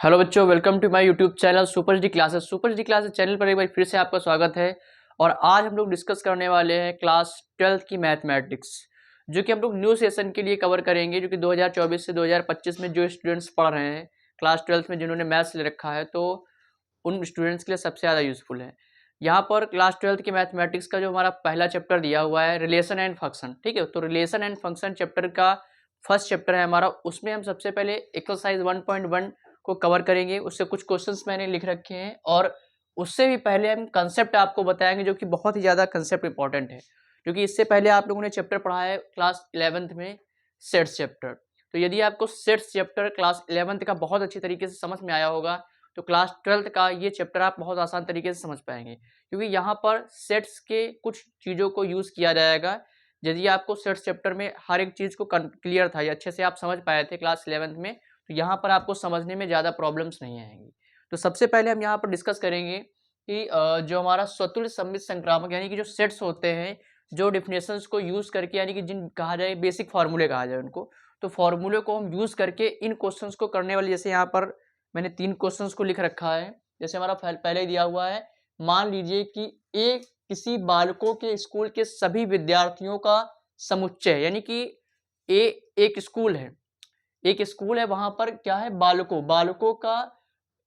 Hello बच्चों, welcome to my YouTube channel super D classes. Super D classes channel पर एक बार फिर से आपका स्वागत है। और आज हम लोग डिस्कस करने वाले हैं क्लास 12th की मैथमेटिक्स, जो कि हम लोग न्यू सेशन के लिए कवर करेंगे, जो कि 2024 से 2025 में जो स्टूडेंट्स पढ़ रहे हैं क्लास 12th में, जिन्होंने मैथ्स ले रखा है, तो उन स्टूडेंट्स के लिए सबसे ज़्यादा यूजफुल है। यहाँ पर क्लास 12th की मैथमेटिक्स का जो हमारा पहला चैप्टर दिया हुआ है रिलेशन एंड फंक्शन, ठीक है। तो रिलेशन एंड फंक्शन चैप्टर का फर्स्ट चैप्टर है हमारा। उसमें हम सबसे पहले एक्सरसाइज 1.1 को कवर करेंगे। उससे कुछ क्वेश्चंस मैंने लिख रखे हैं, और उससे भी पहले हम कंसेप्ट आपको बताएंगे, जो कि बहुत ही ज़्यादा कंसेप्ट इंपॉर्टेंट है, क्योंकि इससे पहले आप लोगों ने चैप्टर पढ़ा है क्लास 11th में सेट्स चैप्टर। तो यदि आपको सेट्स चैप्टर क्लास 11th का बहुत अच्छी तरीके से समझ में आया होगा, तो क्लास 12th का ये चैप्टर आप बहुत आसान तरीके से समझ पाएंगे, क्योंकि यहाँ पर सेट्स के कुछ चीज़ों को यूज़ किया जाएगा। यदि आपको सेट्स चैप्टर में हर एक चीज़ को क्लियर था या अच्छे से आप समझ पाए थे क्लास 11th में, तो यहाँ पर आपको समझने में ज़्यादा प्रॉब्लम्स नहीं आएंगी। तो सबसे पहले हम यहाँ पर डिस्कस करेंगे कि जो हमारा स्वतुल्य सममित संक्रामक, यानी कि जो सेट्स होते हैं, जो डिफिनेशंस को यूज़ करके, यानी कि जिन कहा जाए बेसिक फार्मूले कहा जाए उनको, तो फार्मूले को हम यूज़ करके इन क्वेश्चंस को करने वाले, जैसे यहाँ पर मैंने 3 क्वेश्चंस को लिख रखा है। जैसे हमारा पहले ही दिया हुआ है, मान लीजिए कि ए किसी बालकों के स्कूल के सभी विद्यार्थियों का समुच्चय, यानी कि ए एक स्कूल है, वहां पर क्या है, बालकों का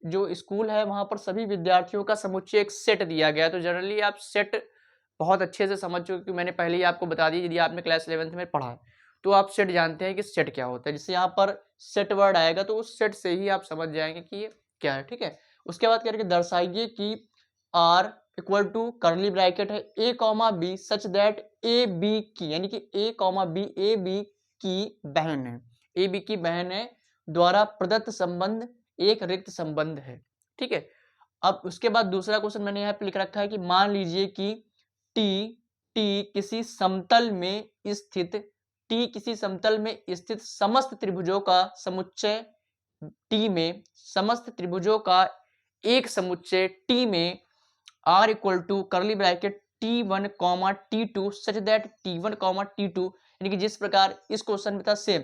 जो स्कूल है, वहां पर सभी विद्यार्थियों का समुच्चय एक सेट दिया गया है। तो जनरली आप सेट बहुत अच्छे से समझ चुके, मैंने पहले ही आपको बता दी, यदि आपने क्लास 11th में पढ़ा है तो आप सेट जानते हैं कि सेट क्या होता है। जैसे यहाँ पर सेट वर्ड आएगा तो उस सेट से ही आप समझ जाएंगे कि ये क्या है, ठीक है। उसके बाद करके दर्शाइए कि R equal to curly bracket है a comma b such that a b की, यानी कि ए कॉमा बी ए बी की बहन है, ए बी की बहन है, द्वारा प्रदत्त संबंध एक रिक्त संबंध है, ठीक है। अब उसके बाद दूसरा क्वेश्चन मैंने यहाँ पे लिख रखा है कि मान लीजिए कि टी टी किसी समतल में स्थित टी किसी समतल में स्थित समस्त त्रिभुजों का समुच्चय टी में, समस्त त्रिभुजों का एक समुच्चय टी में R equal to curly bracket T1 comma T2 such that T1 comma T2, यानी कि जिस प्रकार इस क्वेश्चन में था सेम,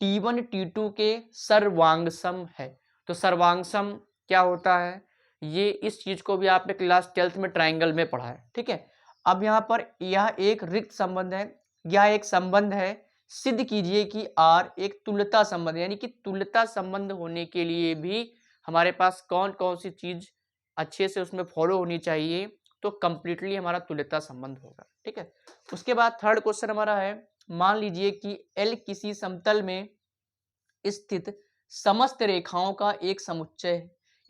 T1 T2 के सर्वांग सम है। तो सर्वांग सम क्या होता है, ये इस चीज को भी आपने क्लास 12th में ट्राइंगल में पढ़ा है, ठीक है। अब यहाँ पर यह एक रिक्त संबंध है, यह एक संबंध है, सिद्ध कीजिए कि R एक तुल्यता संबंध है, यानी कि तुल्यता संबंध होने के लिए भी हमारे पास कौन कौन सी चीज अच्छे से उसमें फॉलो होनी चाहिए, तो कंप्लीटली हमारा तुल्यता संबंध होगा, ठीक है। उसके बाद थर्ड क्वेश्चन हमारा है, मान लीजिए कि L किसी समतल में स्थित समस्त रेखाओं का एक समुच्चय है,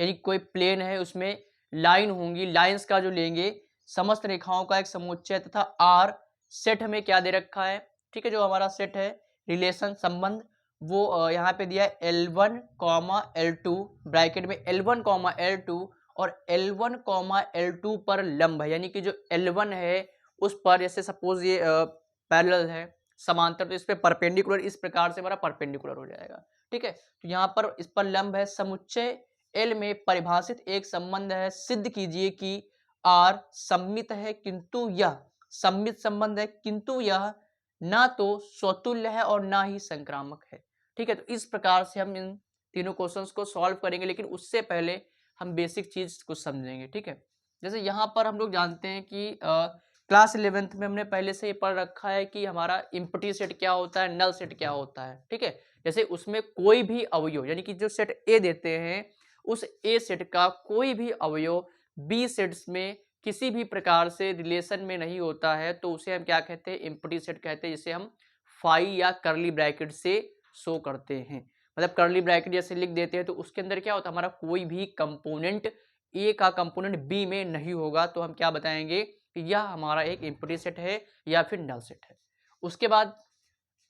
यानी कोई प्लेन है, उसमें लाइन होंगी, लाइंस का जो लेंगे, समस्त रेखाओं का एक समुच्चय, तथा आर सेट हमें क्या दे रखा है, ठीक है। जो हमारा सेट है रिलेशन संबंध, वो यहाँ पे दिया है L1 L2 ब्रैकेट में L1 L2, और L1 L2 पर लंब है, यानी कि जो L1 है उस पर, जैसे सपोज ये पैरेलल है, समांतर, तो इस पे परपेंडिकुलर, इस प्रकार से हमारा परपेंडिकुलर हो जाएगा, ठीक है। तो यहाँ पर इस पर लंब है, समुच्चय L में परिभाषित एक संबंध है, सिद्ध कीजिए कि R सममित है, किंतु यह सममित संबंध है, किंतु यह ना तो स्वतुल्य है और ना ही संक्रामक है, ठीक है। तो इस प्रकार से हम इन तीनों क्वेश्चंस को सॉल्व करेंगे, लेकिन उससे पहले हम बेसिक चीज कुछ समझेंगे, ठीक है। जैसे यहाँ पर हम लोग जानते हैं कि क्लास 11th में हमने पहले से ही पढ़ रखा है कि हमारा इम्प्टी सेट क्या होता है, नल सेट क्या होता है, ठीक है। जैसे उसमें कोई भी अवयव, यानी कि जो सेट ए देते हैं, उस ए सेट का कोई भी अवयव बी सेट्स में किसी भी प्रकार से रिलेशन में नहीं होता है, तो उसे हम क्या कहते हैं, इम्प्टी सेट कहते हैं, जिसे हम फाई या करली ब्रैकेट से शो करते हैं। मतलब करली ब्रैकेट जैसे लिख देते हैं, तो उसके अंदर क्या होता है, हमारा कोई भी कंपोनेंट ए का कंपोनेंट बी में नहीं होगा, तो हम क्या बताएंगे कि यह हमारा एक इम्प्टी सेट है या फिर नल सेट है। उसके बाद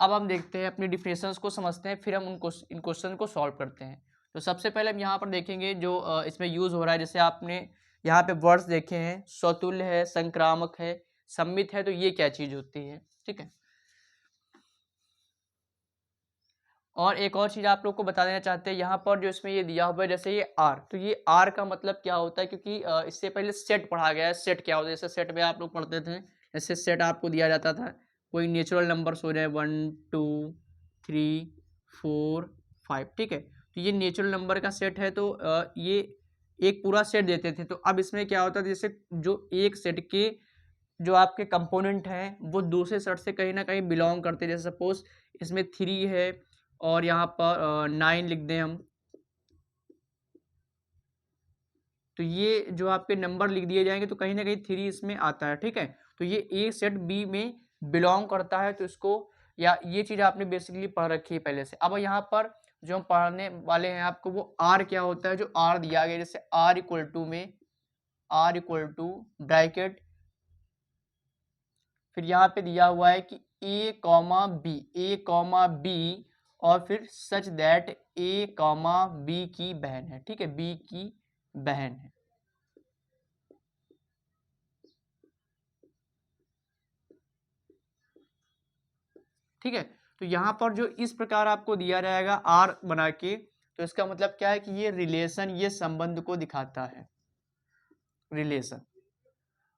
अब हम देखते हैं, अपनी डिफिनेशंस को समझते हैं, फिर हम इन क्वेश्चन को सॉल्व करते हैं। तो सबसे पहले हम यहाँ पर देखेंगे जो इसमें यूज हो रहा है, जैसे आपने यहाँ पे वर्ड्स देखे हैं, स्वतुल्य है, संक्रामक है, सम्मित है, तो ये क्या चीज होती है, ठीक है। और एक और चीज आप लोग को बता देना चाहते हैं, यहाँ पर जो इसमें ये दिया हुआ है, जैसे ये आर, तो ये आर का मतलब क्या होता है, क्योंकि इससे पहले सेट पढ़ा गया है, सेट क्या होता है, जैसे सेट में आप लोग पढ़ते थे, जैसे सेट आपको दिया जाता था, कोई नेचुरल नंबर्स हो जाए 1 2 3 4 5, ठीक है। तो ये नेचुरल नंबर का सेट है, तो ये एक पूरा सेट देते थे। तो अब इसमें क्या होता है, जैसे जो एक सेट के जो आपके कंपोनेंट हैं वो दूसरे सेट से कहीं ना कहीं बिलोंग करते हैं। जैसे सपोज इसमें 3 है और यहाँ पर 9 लिख दें हम, तो ये जो आपके नंबर लिख दिए जाएंगे तो कहीं ना कहीं 3 इसमें आता है, ठीक है। तो ये ए सेट बी में बिलोंग करता है, तो इसको, या ये चीज़ आपने बेसिकली पढ़ रखी है पहले से। अब यहाँ पर जो हम पढ़ने वाले हैं आपको, वो आर क्या होता है, जो आर दिया गया, जैसे आर इक्वल टू में, आर इक्वल टू ब्रैकेट, फिर यहाँ पे दिया हुआ है कि ए comma B, A comma B, और फिर such that A comma B की बहन है, ठीक है, बी की बहन है। ठीक है, तो यहाँ पर जो इस प्रकार आपको दिया जाएगा आर बना के, तो इसका मतलब क्या है कि ये रिलेशन, ये संबंध को दिखाता है, रिलेशन।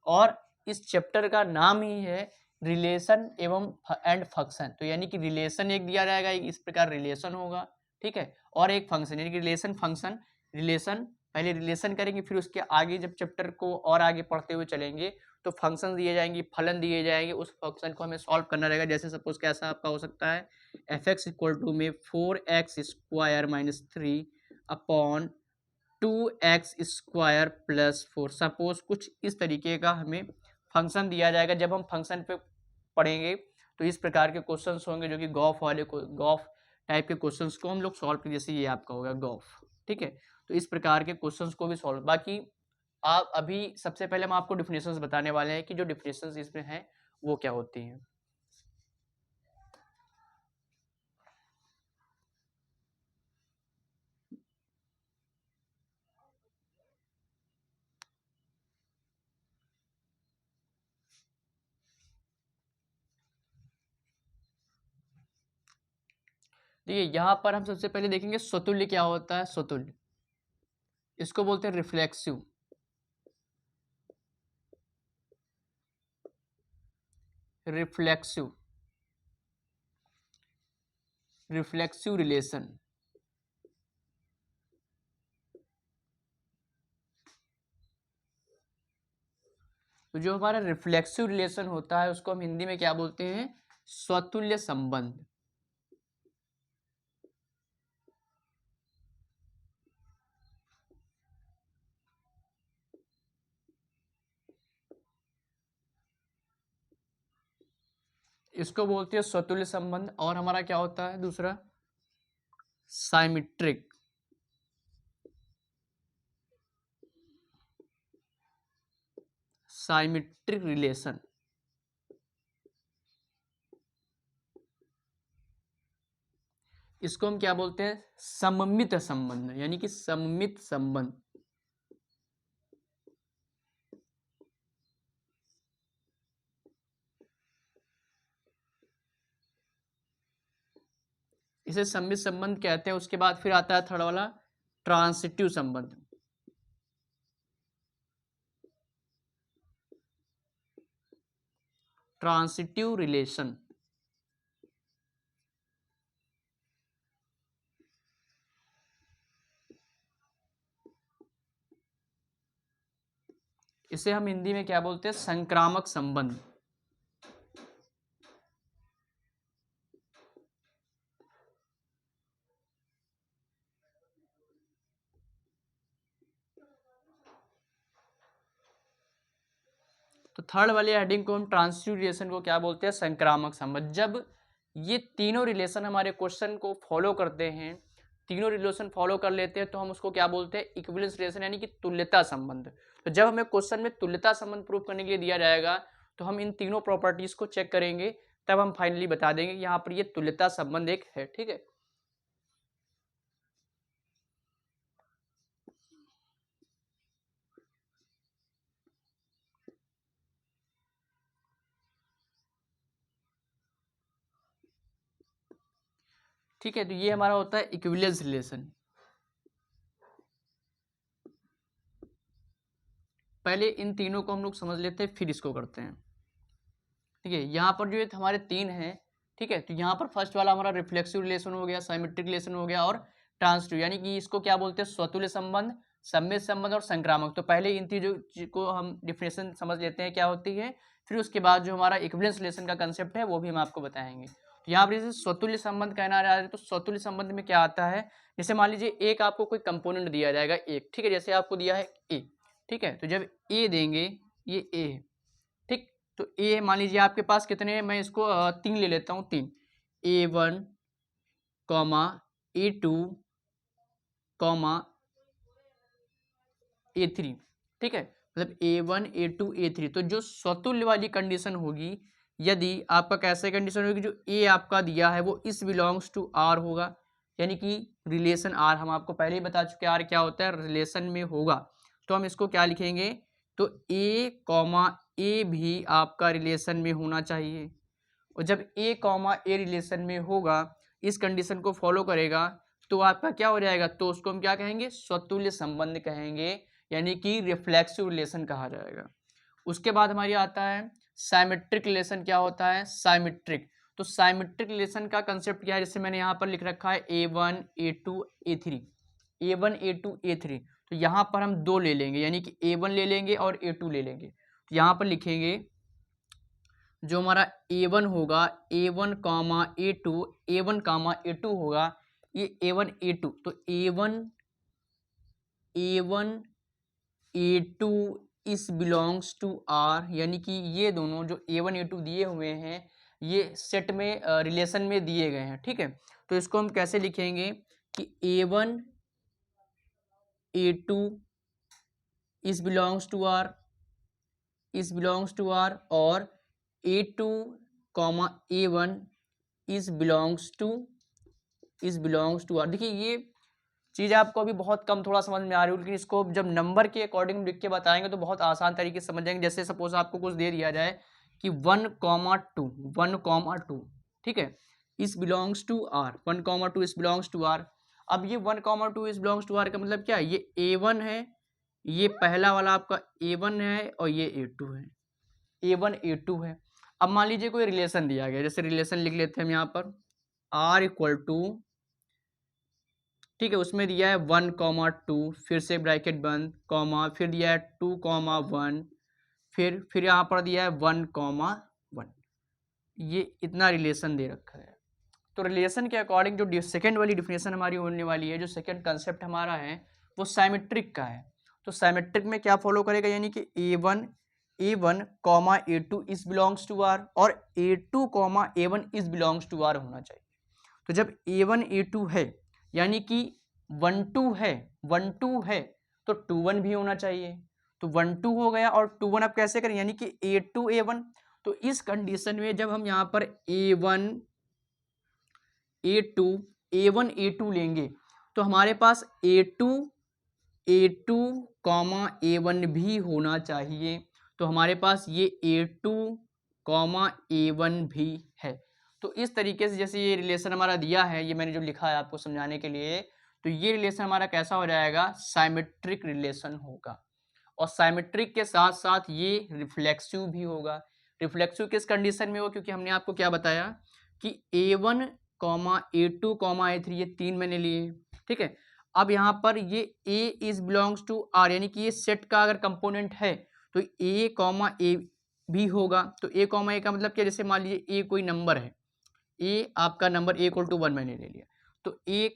और इस चैप्टर का नाम ही है रिलेशन एवं एंड फंक्शन। तो यानी कि रिलेशन एक दिया जाएगा, एक इस प्रकार रिलेशन होगा, ठीक है, और एक फंक्शन, यानी कि रिलेशन फंक्शन। रिलेशन, पहले रिलेशन करेंगे, फिर उसके आगे जब चैप्टर को और आगे पढ़ते हुए चलेंगे तो फंक्शन दिए जाएंगे, फलन दिए जाएंगे, उस फंक्शन को हमें सॉल्व करना रहेगा। जैसे सपोज कैसा आपका हो सकता है, एफ एक्स इक्वल टू में 4x² - 3 अपॉन 2x² + 4। सपोज कुछ इस तरीके का हमें फंक्शन दिया जाएगा। जब हम फंक्शन पे पढ़ेंगे तो इस प्रकार के क्वेश्चंस होंगे, जो कि गॉफ वाले को, गॉफ टाइप के क्वेश्चंस को हम लोग सॉल्व करेंगे। जैसे ये आपका होगा गॉफ, ठीक है, तो इस प्रकार के क्वेश्चंस को भी सॉल्व। बाकी आप अभी सबसे पहले हम आपको डिफिनेशंस बताने वाले हैं कि जो डिफिनेशंस इसमें हैं वो क्या होती हैं। देखिए यहाँ पर हम सबसे पहले देखेंगे स्वतुल्य क्या होता है। स्वतुल्य, इसको बोलते हैं रिफ्लेक्सिव, रिफ्लेक्सिव, रिफ्लेक्सिव रिलेशन। तो जो हमारा रिफ्लेक्सिव रिलेशन होता है उसको हम हिंदी में क्या बोलते हैं, स्वतुल्य संबंध। इसको बोलते हैं स्वतुल्य संबंध। और हमारा क्या होता है दूसरा, साइमेट्रिक, साइमेट्रिक रिलेशन। इसको हम क्या बोलते हैं, सममित संबंध, यानी कि सममित संबंध। इसे सममित संबंध कहते हैं। उसके बाद फिर आता है थर्ड वाला, ट्रांसिटिव संबंध। ट्रांसिटिव रिलेशन, इसे हम हिंदी में क्या बोलते हैं, संक्रामक संबंध। तो थर्ड वाले हेडिंग को हम ट्रांसिटिव रिलेशन को क्या बोलते हैं, संक्रामक संबंध। जब ये तीनों रिलेशन हमारे क्वेश्चन को फॉलो करते हैं, तीनों रिलेशन फॉलो कर लेते हैं, तो हम उसको क्या बोलते हैं, इक्विवेलेंस रिलेशन, यानी कि तुल्यता संबंध। तो जब हमें क्वेश्चन में तुल्यता संबंध प्रूव करने के लिए दिया जाएगा तो हम इन तीनों प्रॉपर्टीज को चेक करेंगे, तब हम फाइनली बता देंगे यहाँ पर ये तुल्यता संबंध एक है, ठीक है। ठीक है, तो ये हमारा होता है इक्विवेलेंस रिलेशन। पहले इन तीनों को हम लोग समझ लेते हैं, फिर इसको करते हैं। ठीक है, यहाँ पर जो ये हमारे तीन हैं, ठीक है, तो यहाँ पर फर्स्ट वाला हमारा रिफ्लेक्सिव रिलेशन हो गया, साइमेट्रिक रिलेशन हो गया, और ट्रांसिटिव, यानी कि इसको क्या बोलते हैं, स्वतुल्य संबंध, सम्मित संबंध और संक्रामक। तो पहले इन चीजों को हम डिफिनेशन समझ लेते हैं क्या होती है, फिर उसके बाद जो हमारा इक्विवेलेंस रिलेशन का कंसेप्ट है वो भी हम आपको बताएंगे। तो यहाँ पर जैसे स्वतुल्य संबंध कहना रहा है, तो स्वतुल्य संबंध में क्या आता है, जैसे मान लीजिए एक आपको कोई कंपोनेंट दिया जाएगा एक, ठीक है, जैसे आपको दिया है ए, ठीक है, तो जब ए देंगे, ये ए है, ठीक, तो ए मान लीजिए आपके पास कितने हैं, मैं इसको 3 ले लेता हूँ, 3, A1, A2, A3, ठीक है, मतलब A1, A2, A3। तो जो स्वतुल्य वाली कंडीशन होगी, यदि आपका कैसे कंडीशन होगी, जो ए आपका दिया है वो इस बिलोंग्स टू आर होगा, यानी कि रिलेशन आर, हम आपको पहले ही बता चुके आर क्या होता है, रिलेशन में होगा। तो हम इसको क्या लिखेंगे, तो ए कॉमा ए भी आपका रिलेशन में होना चाहिए, और जब ए कॉमा ए रिलेशन में होगा, इस कंडीशन को फॉलो करेगा, तो आपका क्या हो जाएगा, तो उसको हम क्या कहेंगे, स्वतुल्य संबंध कहेंगे, यानी कि रिफ्लेक्सिव रिलेशन कहा जाएगा। उसके बाद हमारी आता है साइमेट्रिक रिलेशन। क्या होता है, साइमेट्रिक। तो साइमेट्रिक रिलेशन का कंसेप्ट क्या है, जैसे मैंने यहाँ पर लिख रखा है A1, A2, A3, A1, A2, A3। तो यहाँ पर हम 2 ले लेंगे, यानी कि A1 ले लेंगे और A2 ले लेंगे। तो यहाँ पर लिखेंगे जो हमारा A1 होगा, A1 कामा A2, A1 कामा A2 होगा, ये A1 A2, तो A1 A2 इस बिलोंग्स टू आर, यानी कि ये दोनों जो A1 A2 दिए हुए हैं, ये सेट में रिलेशन में दिए गए हैं, ठीक है। तो इसको हम कैसे लिखेंगे कि A1 A2 इस बिलोंग्स टू आर, इस बिलोंग्स टू आर, और A2 कॉमा A1 इस बिलोंग्स टू आर। देखिए ये चीज़ आपको अभी बहुत कम थोड़ा समझ में आ रही है, लेकिन इसको जब नंबर के अकॉर्डिंग लिख के बताएंगे तो बहुत आसान तरीके से समझ जाएंगे। जैसे सपोज आपको कुछ दे दिया जाए कि 1,2, ठीक है, इस बिलोंग्स टू आर, 1,2 इस बिलोंग्स टू आर। अब ये 1,2 इस बिलोंग्स टू आर का मतलब क्या है, ये A1 है, ये पहला वाला आपका A1 है, और ये A2 है, A1 A2 है। अब मान लीजिए कोई रिलेशन दिया गया, जैसे रिलेशन लिख लेते हैं हम यहाँ पर, R इक्वल टू, ठीक है, उसमें दिया है 1,2, फिर से ब्रैकेट बंद, कॉमा, फिर दिया है 2,1, फिर यहाँ पर दिया है 1,1। ये इतना रिलेशन दे रखा है। तो रिलेशन के अकॉर्डिंग जो सेकंड वाली डिफिनेशन हमारी होने वाली है, जो सेकंड कंसेप्ट हमारा है, वो साइमेट्रिक का है। तो साइमेट्रिक में क्या फॉलो करेगा, यानी कि A1 कॉमा A2 इस बिलोंग्स टू आर, और A2 कॉमा A1 इस बिलोंग्स टू आर होना चाहिए। तो जब A1 A2 है, यानी कि 1,2 है, 1,2 है, तो 2,1 भी होना चाहिए। तो 1,2 हो गया, और 2,1 अब कैसे करें, यानी कि A2 A1। तो इस कंडीशन में जब हम यहाँ पर A1 A2 A1 A2 लेंगे, तो हमारे पास A2 कॉमा A1 भी होना चाहिए। तो हमारे पास ये A2 कॉमा A1 भी है। तो इस तरीके से जैसे ये रिलेशन हमारा दिया है, ये मैंने जो लिखा है आपको समझाने के लिए, तो ये रिलेशन हमारा कैसा हो जाएगा, साइमेट्रिक रिलेशन होगा। और साइमेट्रिक के साथ साथ ये रिफ्लेक्सिव भी होगा। रिफ्लेक्सिव किस कंडीशन में हो, क्योंकि हमने आपको क्या बताया कि A1 comma A2 comma A3 ये 3 मैंने लिए, ठीक है। अब यहाँ पर ये A is belongs to R, यानी कि ये सेट का अगर कंपोनेंट है, तो A कॉमा A भी होगा। तो A कॉमा A का मतलब क्या, जैसे मान लीजिए A कोई नंबर है, A आपका नंबर A इक्वल टू 1 मैंने ले लिया, तो A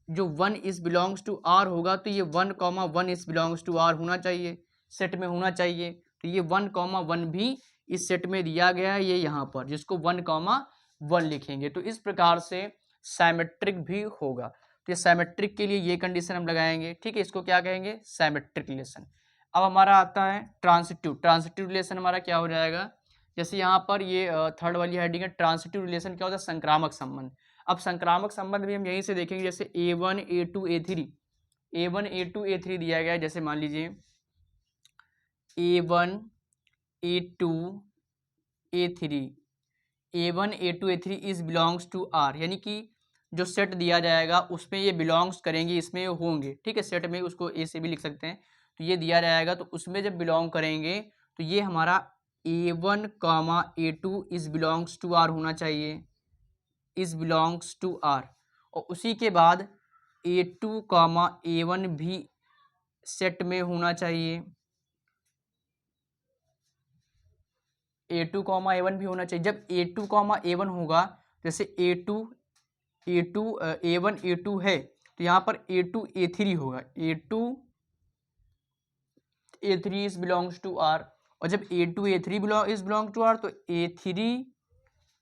जो 1 इज बिलोंग्स टू R होगा, तो ये 1,1 इज बिलोंग्स टू R होना चाहिए, सेट में होना चाहिए। तो ये 1,1 भी इस सेट में दिया गया है, ये यहाँ पर, जिसको 1,1 लिखेंगे। तो इस प्रकार से साइमेट्रिक भी होगा। तो ये साइमेट्रिक के लिए ये कंडीशन हम लगाएंगे, ठीक है, इसको क्या कहेंगे, साइमेट्रिक रिलेशन। अब हमारा आता है ट्रांसिटिव। ट्रांसिटिव रिलेशन हमारा क्या हो जाएगा, जैसे यहाँ पर ये थर्ड वाली हेडिंग है, ट्रांसिटिव रिलेशन क्या होता है, संक्रामक संबंध। अब संक्रामक संबंध भी हम यहीं से देखेंगे, जैसे A1 A2 A3, A1 A2 A3 दिया गया है, जैसे मान लीजिए A1 A2 A3, A1 A2 A3 is belongs to R, यानी कि जो सेट दिया जाएगा उसमें ये बिलोंग्स करेंगे, इसमें होंगे, ठीक है, सेट में उसको ए से भी लिख सकते हैं। तो ये दिया जाएगा, तो उसमें जब बिलोंग करेंगे, तो ये हमारा A1 comma A2 is belongs to R होना चाहिए, इज बिलोंग्स टू R। और उसी के बाद A2 कॉमा A1 भी सेट में होना चाहिए, A2 कॉमा A1 भी होना चाहिए। जब A2 कॉमा A1 होगा, जैसे A2 A1 A2 है तो यहाँ पर A2 A3 होगा, A2 A3 is belongs to R, और जब A2 A3 belong to R तो A3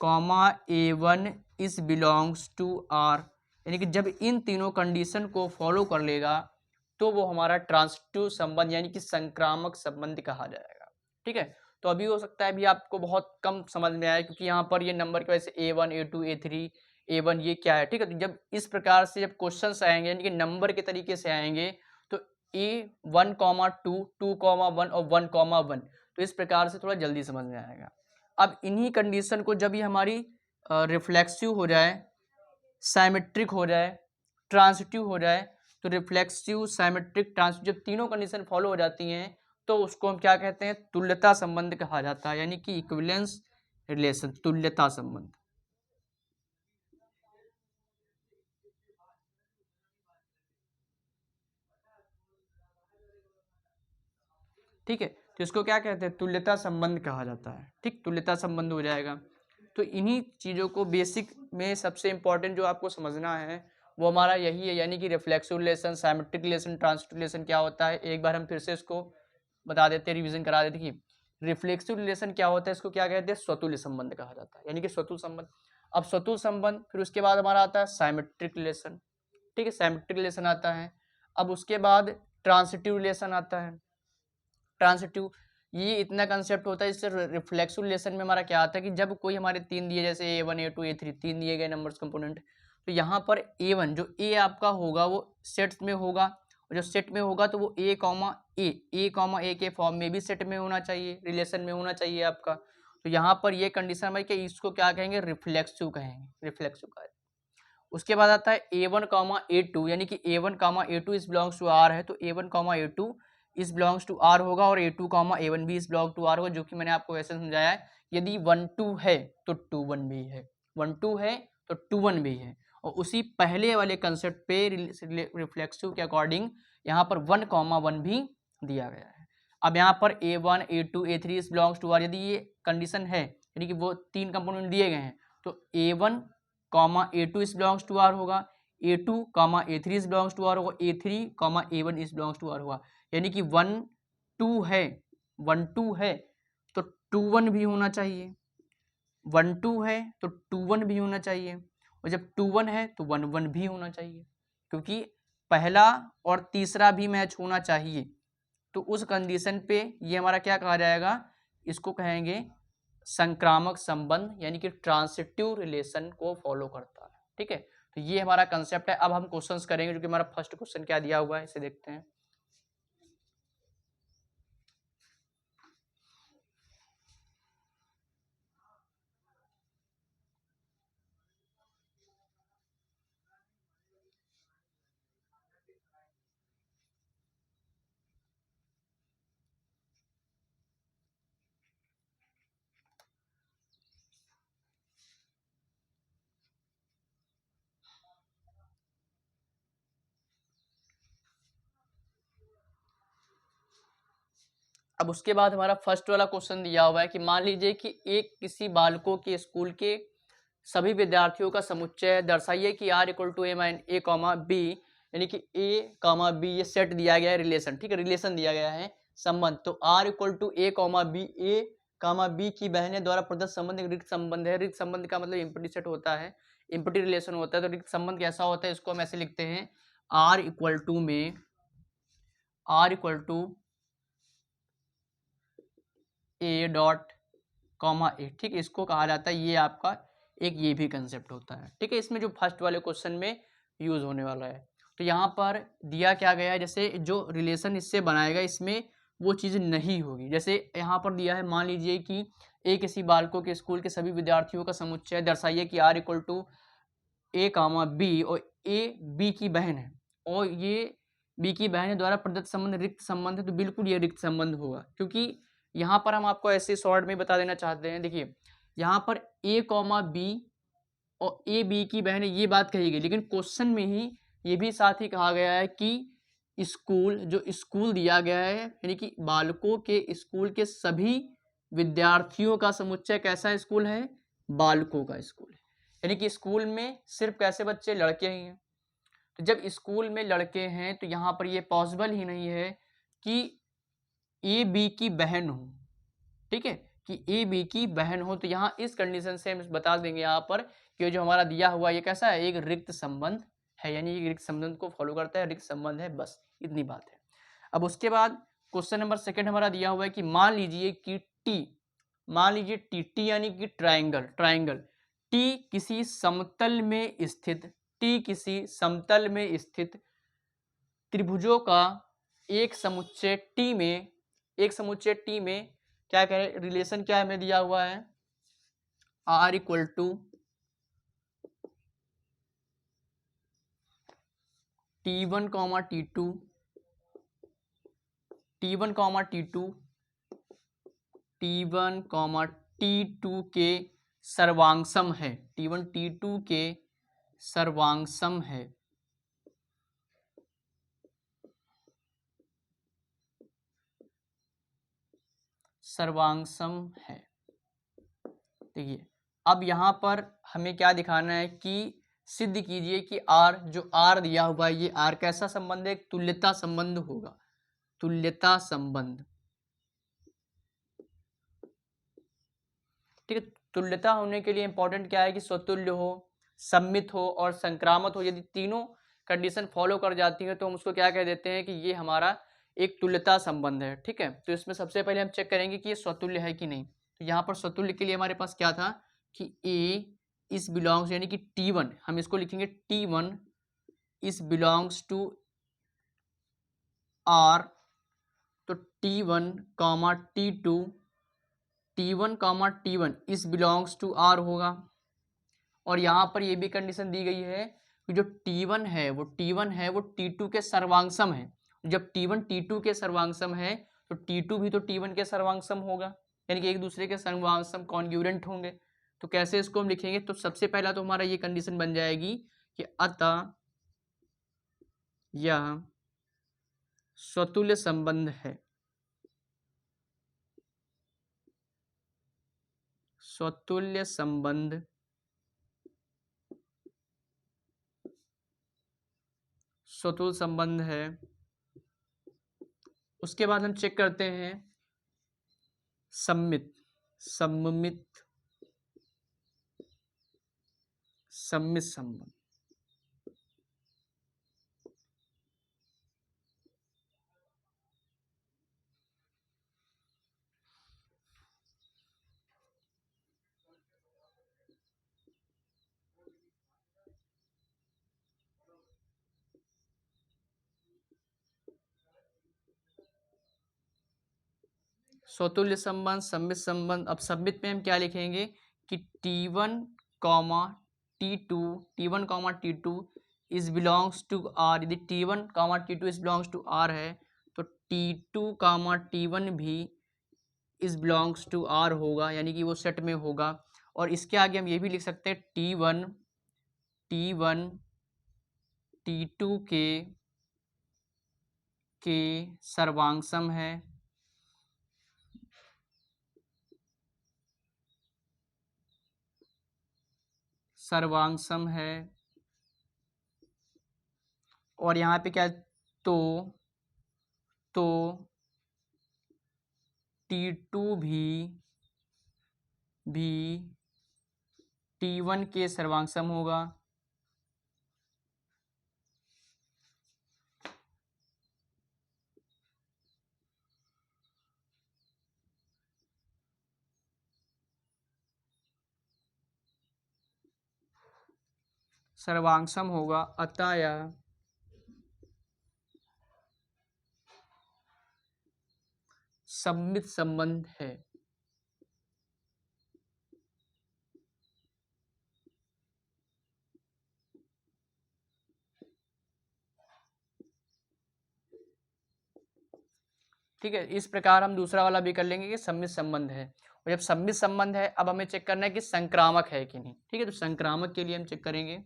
comma A1 is belongs to R, यानी कि जब इन तीनों कंडीशन को फॉलो कर लेगा तो वो हमारा ट्रांसिटिव संबंध यानी कि संक्रामक संबंध कहा जाएगा। ठीक है, तो अभी हो सकता है अभी आपको बहुत कम समझ में आए क्योंकि यहाँ पर ये नंबर की वजह से A1 A2 A3 A1 ये क्या है। ठीक है, तो जब इस प्रकार से जब क्वेश्चंस आएंगे यानी कि नंबर के तरीके से आएंगे तो A1 कॉमा 2 2 कॉमा 1 और 1 कॉमा 1, तो इस प्रकार से थोड़ा जल्दी समझ में आएगा। अब इन्हीं कंडीशन को जब ये हमारी रिफ्लेक्सिव हो जाए, साइमेट्रिक हो जाए, ट्रांसिटिव हो जाए, तो रिफ्लेक्सिव, साइमेट्रिक, ट्रांसिटिव जब तीनों कंडीशन फॉलो हो जाती हैं तो उसको हम क्या कहते हैं, तुल्यता संबंध कहा जाता है, यानी कि इक्विवेलेंस रिलेशन, तुल्यता संबंध। ठीक है, तो इसको क्या कहते हैं, तुल्यता संबंध कहा जाता है। ठीक, तुल्यता संबंध हो जाएगा। तो इन्हीं चीज़ों को बेसिक में सबसे इंपॉर्टेंट जो आपको समझना है वो हमारा यही है, यानी कि reflexive relation, symmetric relation, transitive relation क्या होता है। एक बार हम फिर से इसको बता देते हैं, रिवीजन करा देते कि रिफ्लेक्सिव रिलेशन क्या होता है, इसको क्या कहते हैं, स्वतुल्य संबंध कहा जाता है, यानी कि स्वतुल्य संबंध। अब स्वतुल्य संबंध, फिर उसके बाद हमारा आता है साइमेट्रिक रिलेशन। ठीक है, साइमेट्रिक रिलेशन आता है। अब उसके बाद ट्रांसिटिव रिलेशन आता है। ट्रांसिटिव, ये इतना कंसेप्ट होता है, इससे रिफ्लेक्सिव रिलेशन में हमारा क्या आता है कि जब कोई हमारे तीन दिए, जैसे A1 A2 A3 तीन दिए गए नंबर्स कंपोनेंट, तो यहाँ पर A1 जो A आपका होगा वो सेट में होगा, और जो सेट में होगा तो वो A कॉमा A के फॉर्म में भी सेट में होना चाहिए, रिलेशन में होना चाहिए आपका। तो यहाँ पर ये कंडीशन हमारी कि इसको क्या कहेंगे, रिफ्लेक्सिव कहेंगे, रिफ्लेक्सिव कहेंगे। उसके बाद आता है A1 कॉमा A2, यानी कि A1 comma A2 is belongs to R है तो A1 comma A2 is belongs to R होगा, और A2 कॉमा A1 भी इज बिलोंग टू R होगा, जो कि मैंने आपको वैसे समझाया है। यदि 1 2 है तो 2 1 भी है, 1 2 है तो 2 1 भी है। और उसी पहले वाले कंसेप्ट पे रिफ्लेक्सिव के अकॉर्डिंग यहाँ पर 1 कॉमा 1 भी दिया गया है। अब यहाँ पर A1 A2 A3 is belongs to R, यदि ये कंडीशन है यानी कि वो तीन कंपोनेंट दिए गए हैं तो A1 comma A2 is belongs to R होगा, A2 comma A3 is belongs to R होगा, A3 comma A1 is belongs to R होगा। यानी कि 1 2 है, 1 2 है तो 2 1 भी होना चाहिए, 1 2 है तो 2 1 भी होना चाहिए, और जब 2 1 है तो 1 1 भी होना चाहिए, क्योंकि पहला और तीसरा भी मैच होना चाहिए। तो उस कंडीशन पे ये हमारा क्या कहा जाएगा, इसको कहेंगे संक्रामक संबंध, यानी कि ट्रांसिटिव रिलेशन को फॉलो करता है। ठीक है, तो ये हमारा कंसेप्ट है। अब हम क्वेश्चंस करेंगे, जो कि हमारा फर्स्ट क्वेश्चन क्या दिया हुआ है इसे देखते हैं। अब उसके बाद हमारा फर्स्ट वाला क्वेश्चन दिया हुआ है कि मान लीजिए कि एक किसी बालकों के स्कूल के सभी विद्यार्थियों का समुच्चय है, दर्शाइए कि R equal to A comma B, यानी कि A कॉमा B ये सेट दिया गया है, रिलेशन, ठीक है, रिलेशन दिया गया है, संबंध। तो R equal to A comma B, A comma B की बहनें द्वारा प्रदत्त संबंध एक रिक्त संबंध है। रिक्त संबंध का मतलब इम्पटी सेट होता है, इम्पटी रिलेशन होता है। तो रिक्त संबंध कैसा होता है, इसको हम ऐसे लिखते हैं, R इक्वल टू में R equal to A dot comma A, ठीक है, इसको कहा जाता है, ये आपका एक ये भी कंसेप्ट होता है। ठीक है, इसमें जो फर्स्ट वाले क्वेश्चन में यूज होने वाला है। तो यहाँ पर दिया क्या गया है, जैसे जो रिलेशन इससे बनाएगा इसमें वो चीज़ नहीं होगी। जैसे यहाँ पर दिया है, मान लीजिए कि ए किसी बालकों के स्कूल के सभी विद्यार्थियों का समुच्चय, दर्शाइए कि R equal to A comma B, और A B की बहन है और ये B की बहन द्वारा प्रदत्त संबंध रिक्त संबंध है, तो बिल्कुल ये रिक्त संबंध होगा। क्योंकि यहाँ पर हम आपको ऐसे शॉर्ट में बता देना चाहते हैं, देखिए यहाँ पर A कॉमा B और A B की बहन है, ये बात कही गई, लेकिन क्वेश्चन में ही ये भी साथ ही कहा गया है कि स्कूल, जो स्कूल दिया गया है यानी कि बालकों के स्कूल के सभी विद्यार्थियों का समुच्चय कैसा स्कूल है, बालकों का स्कूल है। यानी कि स्कूल में सिर्फ कैसे बच्चे, लड़के ही हैं। तो जब स्कूल में लड़के हैं तो यहाँ पर ये पॉसिबल ही नहीं है कि ए बी की बहन हो, ठीक है, कि ए बी की बहन हो। तो यहाँ इस कंडीशन से हम बता देंगे यहाँ पर कि जो हमारा दिया हुआ ये कैसा है, एक रिक्त संबंध है, यानी ये रिक्त संबंध को फॉलो करता है, रिक्त संबंध है, बस इतनी बात है। अब उसके बाद क्वेश्चन नंबर सेकंड हमारा दिया हुआ है कि मान लीजिए कि टी यानी कि ट्राइंगल टी किसी समतल में स्थित त्रिभुजों का एक समुच्चय टी में क्या कह रहे, रिलेशन क्या हमें दिया हुआ है, R equal to T1, T2, T1, T2 के सर्वांगसम है, T1, T2 के सर्वांगसम है। देखिए अब यहाँ पर हमें क्या दिखाना है कि सिद्ध कीजिए कि R, जो R दिया हुआ है, ये R कैसा संबंध है, तुल्यता संबंध होगा, तुल्यता संबंध, ठीक है। तुल्यता होने के लिए इंपॉर्टेंट क्या है कि स्वतुल्य हो, सम्मित हो और संक्रामक हो। यदि तीनों कंडीशन फॉलो कर जाती है तो हम उसको क्या कह देते हैं कि ये हमारा एक तुल्यता संबंध है, ठीक है। तो इसमें सबसे पहले हम चेक करेंगे कि ये स्वतुल्य है कि नहीं। तो यहाँ पर स्वतुल्य के लिए हमारे पास क्या था कि A इस बिलोंग्स, यानी कि T1, हम इसको लिखेंगे T1 इस बिलोंग्स टू R, तो T1, T1 इस बिलोंग्स टू R होगा। और यहाँ पर ये भी कंडीशन दी गई है कि जो T1 है वो T2 के सर्वांगसम है। जब T1 T2 के सर्वांगसम है तो T2 भी तो T1 के सर्वांगसम होगा, यानी कि एक दूसरे के सर्वांगसम कॉन्ग्रुएंट होंगे। तो कैसे इसको हम लिखेंगे, तो सबसे पहला तो हमारा ये कंडीशन बन जाएगी कि अतः यह स्वतुल्य संबंध है, स्वतुल्य संबंध है। उसके बाद हम चेक करते हैं सम्मित संबंध। स्वतुल्य संबंध, सम्मित संबंध। अब सम्मित में हम क्या लिखेंगे कि T1, T2 is belongs to R। यदि T1, T2 is belongs to R है तो T2, T1 भी इज बिलोंग्स टू R होगा, यानी कि वो सेट में होगा। और इसके आगे हम ये भी लिख सकते हैं T1 T2 के सर्वांगसम है, और यहाँ पे क्या, तो T2 भी T1 के सर्वांगसम होगा। अतः यह सम्मित संबंध है। ठीक है, इस प्रकार हम दूसरा वाला भी कर लेंगे कि सम्मित संबंध है। और जब सम्मित संबंध है, अब हमें चेक करना है कि संक्रामक है कि नहीं। ठीक है, तो संक्रामक के लिए हम चेक करेंगे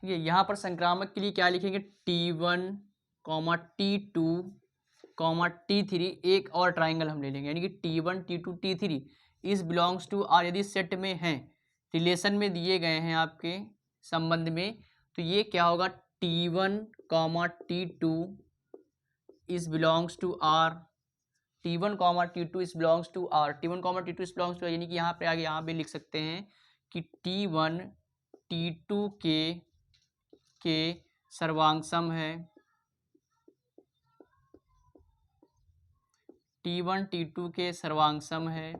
ये यहाँ पर संक्रामक के लिए क्या लिखेंगे, T1, T2, T3, एक और ट्राइंगल हम ले लेंगे, यानी कि T1, T2, T3 इस बिलोंग्स टू आर, यदि सेट में हैं, रिलेशन में दिए गए हैं आपके संबंध में, तो ये क्या होगा, T1, T2 इस belongs to are, T1, T2 इस belongs to are, T1, T2 इस बिलोंग्स टू, यानी कि यहाँ पे आगे यहाँ पे लिख सकते हैं कि T1 T2 के सर्वांग है, T1 T2 के सर्वांग है।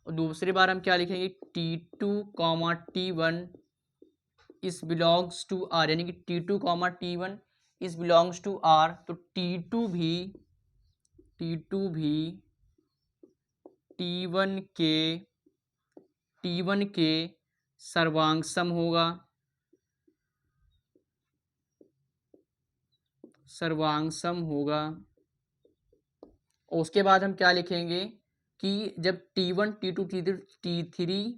और दूसरी बार हम क्या लिखेंगे, T2, T1 इस बिलोंग्स टू आर, यानी कि T2, T1 इस बिलोंग्स टू आर, तो T2 भी T1 के सर्वांग होगा, और उसके बाद हम क्या लिखेंगे कि जब T1, T2, T3,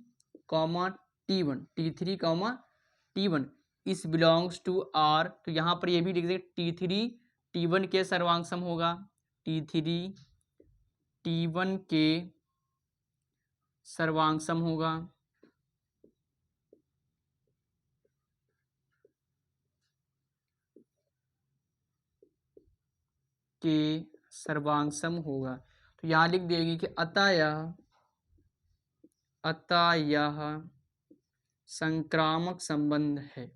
T1 इस बिलोंग्स टू आर, तो यहाँ पर ये भी लिख देंगे T3 T1 के सर्वांग होगा, T3 T1 के सर्वांग होगा, तो यहाँ लिख देगी कि अतः यह संक्रामक संबंध है।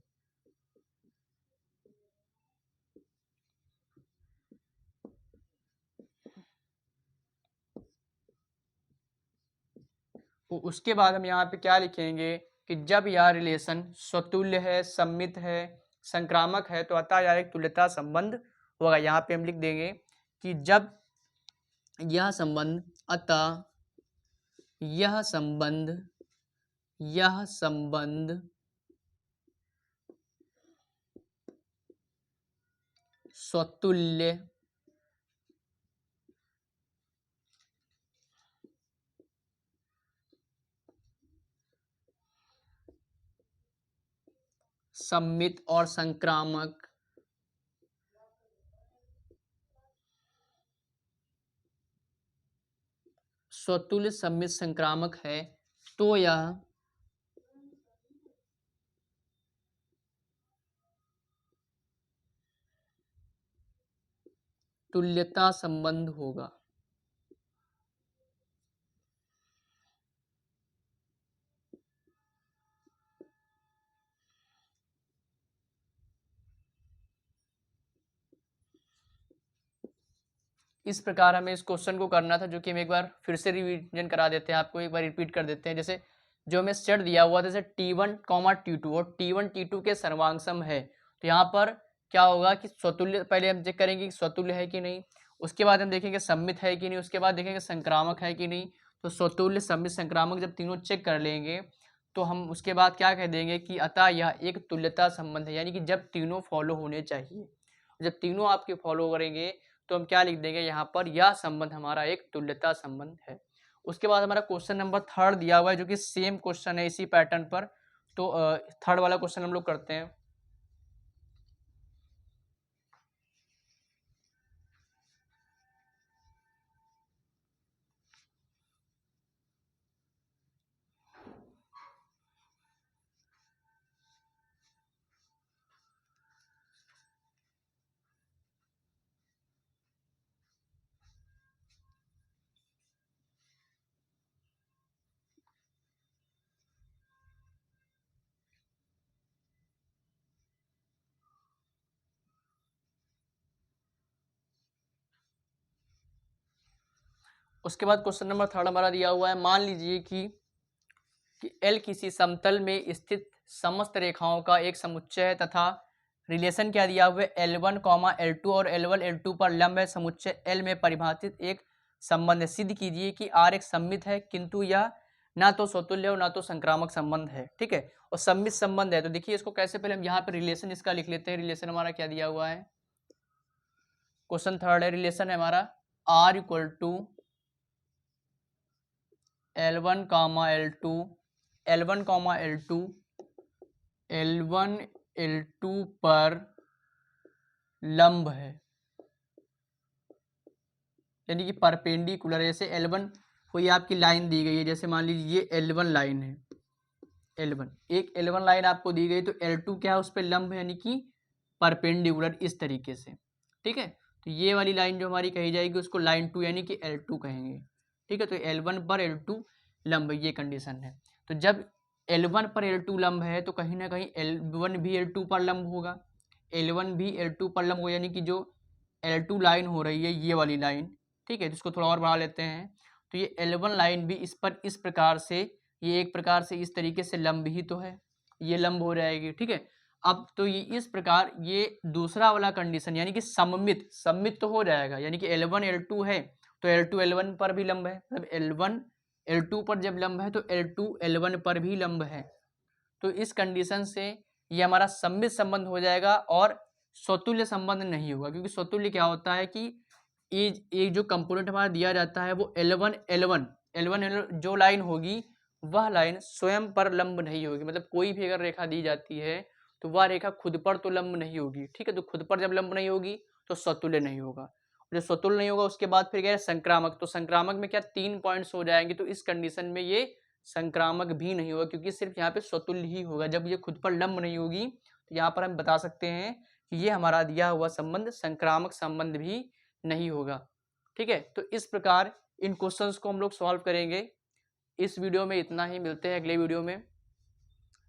तो उसके बाद हम यहाँ पे क्या लिखेंगे कि जब यह रिलेशन स्वतुल्य है, सममित है, संक्रामक है, तो अतः यह एक तुल्यता संबंध होगा। यहाँ पे हम लिख देंगे कि जब यह संबंध, अतः यह संबंध स्वतुल्य सममित और संक्रामक स्वतुल्य सममित संक्रामक है, तो यह तुल्यता संबंध होगा। इस प्रकार हमें इस क्वेश्चन को करना था, जो कि हम एक बार फिर से रिवीजन करा देते हैं, आपको एक बार रिपीट कर देते हैं। जैसे जो हमें सेट दिया हुआ था, जैसे T1, T2 और T1, T2 के सर्वांग है, तो यहाँ पर क्या होगा कि स्वतुल्य, पहले हम चेक करेंगे कि स्वतुल्य है कि नहीं, उसके बाद हम देखेंगे सममित है कि नहीं, उसके बाद देखेंगे संक्रामक है कि नहीं। तो स्वतुल्य, सममित, संक्रामक जब तीनों चेक कर लेंगे, तो हम उसके बाद क्या कह देंगे कि अतः यह एक तुल्यता संबंध है, यानी कि जब तीनों फॉलो होने चाहिए। जब तीनों आपके फॉलो करेंगे, तो हम क्या लिख देंगे यहाँ पर, यह संबंध हमारा एक तुल्यता संबंध है। उसके बाद हमारा क्वेश्चन नंबर 3 दिया हुआ है, जो कि सेम क्वेश्चन है इसी पैटर्न पर। तो थर्ड वाला क्वेश्चन हम लोग करते हैं। उसके बाद क्वेश्चन नंबर 3 हमारा दिया हुआ है, मान लीजिए कि L किसी समतल में स्थित समस्त रेखाओं का एक समुच्चय है, तथा रिलेशन क्या दिया हुआ है, L1, L2 और L1, L2 पर लंब है। समुच्चय L में परिभाषित एक संबंध है। सिद्ध कीजिए कि R एक सममित है, किंतु यह ना तो स्वतुल्य और ना तो संक्रामक संबंध है। ठीक है, और सममित संबंध है, तो देखिए इसको कैसे, पहले हम यहाँ पे रिलेशन इसका लिख लेते हैं। रिलेशन हमारा क्या दिया हुआ है, क्वेश्चन 3 है, रिलेशन है हमारा R equal to L1, L2, L1, L2, L1 L2 पर लंब है, यानी कि परपेंडिकुलर। जैसे L1 कोई आपकी लाइन दी गई है, जैसे मान लीजिए ये L1 लाइन है, L1 एक L1 लाइन आपको दी गई, तो L2 क्या है, उस पर लंब है, यानी कि परपेंडिकुलर इस तरीके से। ठीक है, तो ये वाली लाइन जो हमारी कही जाएगी उसको लाइन 2 यानी कि L2 कहेंगे। ठीक है, तो L1 पर L2 लंब, ये कंडीशन है। तो जब L1 पर L2 लंब है तो कहीं ना कहीं L1 भी L2 पर लंब होगा, L1 भी L2 पर लंब होगा, यानी कि जो L2 लाइन हो रही है ये वाली लाइन, ठीक है, जिसको थोड़ा और बढ़ा लेते हैं, तो ये L1 लाइन भी इस पर इस प्रकार से, ये एक प्रकार से इस तरीके से लंब ही तो है, ये लंब हो जाएगी। ठीक है, अब तो ये इस प्रकार, ये दूसरा वाला कंडीशन यानी कि सममित तो हो जाएगा, यानी कि L1 L2 है तो L2 L1 पर भी लंब है, मतलब L1 L2 पर जब लंब है तो L2 L1 पर भी लंब है। तो इस कंडीशन से ये हमारा सममित संबंध हो जाएगा और स्वतुल्य संबंध नहीं होगा, क्योंकि स्वतुल्य क्या होता है कि ये जो कंपोनेंट हमारा दिया जाता है वो L1 जो लाइन होगी वह लाइन स्वयं पर लंब नहीं होगी, मतलब कोई भी अगर रेखा दी जाती है तो वह रेखा खुद पर तो लंब नहीं होगी। ठीक है, तो खुद पर जब लंब नहीं होगी तो स्वतुल्य नहीं होगा, जो स्वतुल्य नहीं होगा उसके बाद फिर क्या है, संक्रामक। तो संक्रामक में क्या 3 पॉइंट्स हो जाएंगे, तो इस कंडीशन में ये संक्रामक भी नहीं होगा, क्योंकि सिर्फ यहाँ पे स्वतुल्य ही होगा। जब ये खुद पर लंब नहीं होगी तो यहाँ पर हम बता सकते हैं कि ये हमारा दिया हुआ संबंध संक्रामक संबंध भी नहीं होगा। ठीक है, तो इस प्रकार इन क्वेश्चंस को हम लोग सॉल्व करेंगे। इस वीडियो में इतना ही, मिलते हैं अगले वीडियो में।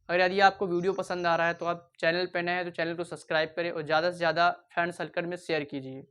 अगर यदि आपको वीडियो पसंद आ रहा है तो आप चैनल पर नए हैं तो चैनल को सब्सक्राइब करें और ज़्यादा से ज़्यादा फ्रेंड सर्कल में शेयर कीजिए।